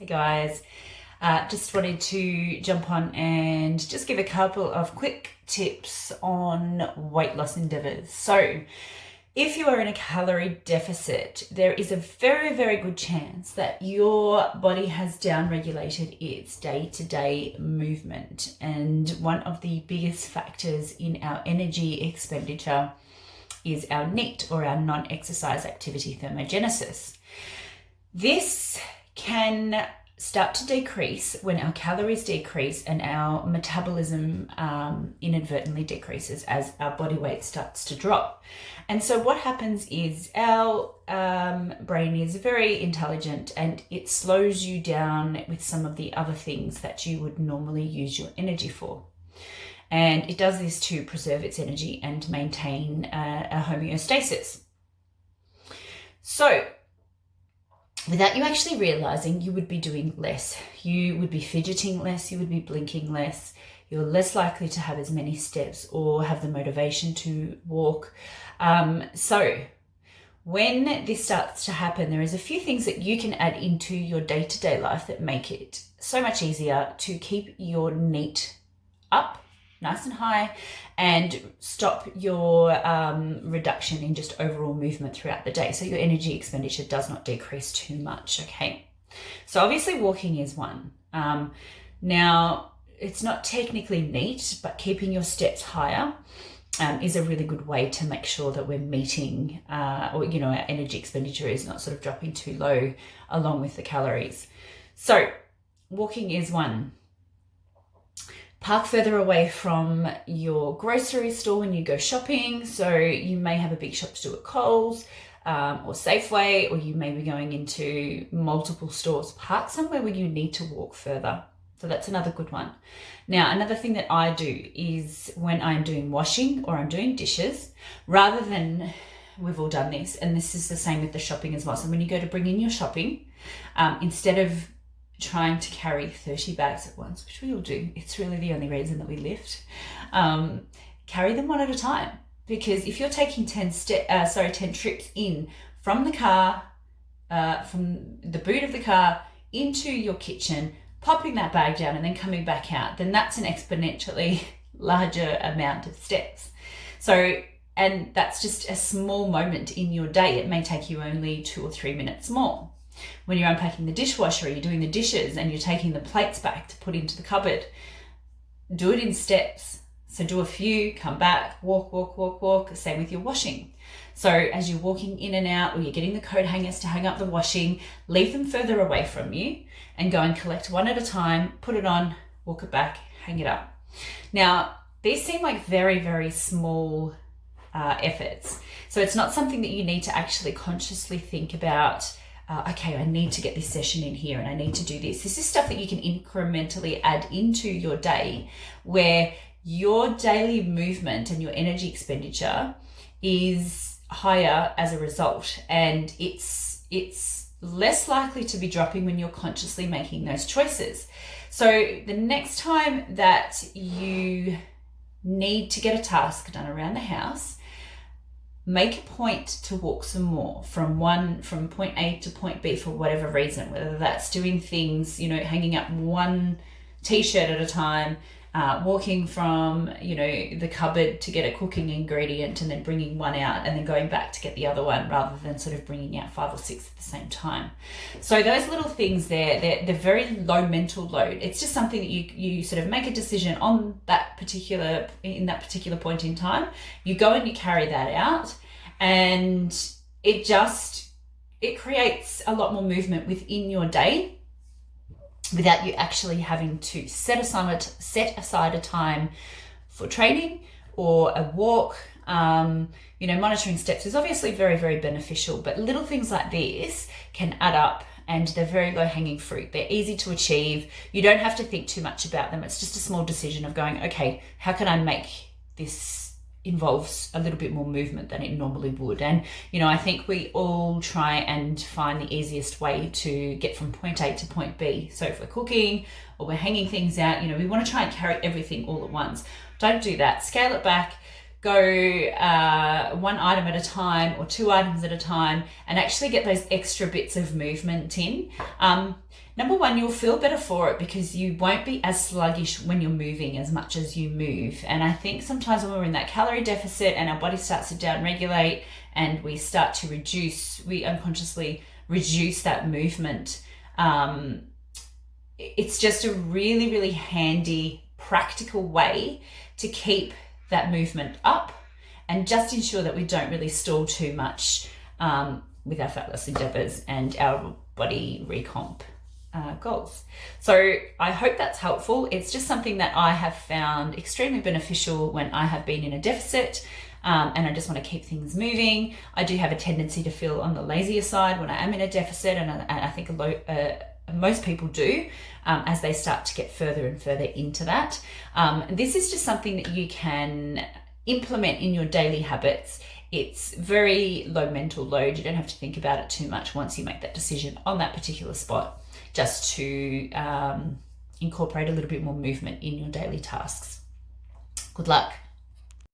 Hey guys, just wanted to jump on and just give a couple of quick tips on weight loss endeavours. So if you are in a calorie deficit, there is a very, very good chance that your body has downregulated its day-to-day movement. And one of the biggest factors in our energy expenditure is our NEAT, or our non-exercise activity thermogenesis. This can start to decrease when our calories decrease and our metabolism inadvertently decreases as our body weight starts to drop. And so what happens is our brain is very intelligent and it slows you down with some of the other things that you would normally use your energy for. And it does this to preserve its energy and maintain a homeostasis. So without you actually realizing, you would be doing less. You would be fidgeting less, you would be blinking less, you're less likely to have as many steps or have the motivation to walk. So when this starts to happen, there is a few things that you can add into your day-to-day life that make it so much easier to keep your NEAT up nice and high and stop your reduction in just overall movement throughout the day, so your energy expenditure does not decrease too much. Okay, so obviously walking is one. Now it's not technically NEAT, but keeping your steps higher is a really good way to make sure that we're meeting our energy expenditure is not sort of dropping too low along with the calories. So walking is one. Park further away from your grocery store when you go shopping. So you may have a big shop to do at Coles or Safeway, or you may be going into multiple stores. Park somewhere where you need to walk further. So that's another good one. Now, another thing that I do is when I'm doing washing or I'm doing dishes, rather than, we've all done this, and this is the same with the shopping as well. So when you go to bring in your shopping, instead of trying to carry 30 bags at once, which we all do, it's really the only reason that we lift, carry them one at a time. Because if you're taking 10 trips in from the car, from the boot of the car into your kitchen, popping that bag down and then coming back out, then that's an exponentially larger amount of steps. So, and that's just a small moment in your day. It may take you only 2 or 3 minutes more. When you're unpacking the dishwasher, or you're doing the dishes and you're taking the plates back to put into the cupboard, do it in steps. So do a few, come back, walk, walk, walk, walk. Same with your washing. So as you're walking in and out, or you're getting the coat hangers to hang up the washing, leave them further away from you and go and collect one at a time, put it on, walk it back, hang it up. Now, these seem like very, very small efforts. So it's not something that you need to actually consciously think about. Okay, I need to get this session in here and I need to do this. This is stuff that you can incrementally add into your day, where your daily movement and your energy expenditure is higher as a result, and it's less likely to be dropping when you're consciously making those choices. So the next time that you need to get a task done around the house, make a point to walk some more from point A to point B for whatever reason, whether that's doing things, hanging up one t-shirt at a time, walking from, the cupboard to get a cooking ingredient and then bringing one out and then going back to get the other one, rather than sort of bringing out 5 or 6 at the same time. So those little things there, they're very low mental load. It's just something that you sort of make a decision on in that particular point in time. You go and you carry that out, and it creates a lot more movement within your day, without you actually having to set aside a time for training or a walk. Monitoring steps is obviously very, very beneficial, but little things like this can add up, and they're very low hanging fruit. They're easy to achieve. You don't have to think too much about them. It's just a small decision of going, okay, how can I make this involves a little bit more movement than it normally would? And I think we all try and find the easiest way to get from point A to point B. So if we're cooking or we're hanging things out, we want to try and carry everything all at once. Don't do that. Scale it back. Go one item at a time or 2 items at a time, and actually get those extra bits of movement in. Number one, you'll feel better for it because you won't be as sluggish when you're moving as much as you move. And I think sometimes when we're in that calorie deficit and our body starts to downregulate and we start to reduce, we unconsciously reduce that movement. It's just a really, really handy, practical way to keep that movement up and just ensure that we don't really stall too much with our fat loss endeavours and our body recomp goals. So I hope that's helpful. It's just something that I have found extremely beneficial when I have been in a deficit and I just want to keep things moving. I do have a tendency to feel on the lazier side when I am in a deficit, and I think most people do as they start to get further and further into that. This is just something that you can implement in your daily habits. It's very low mental load. You don't have to think about it too much once you make that decision on that particular spot, just to incorporate a little bit more movement in your daily tasks. Good luck.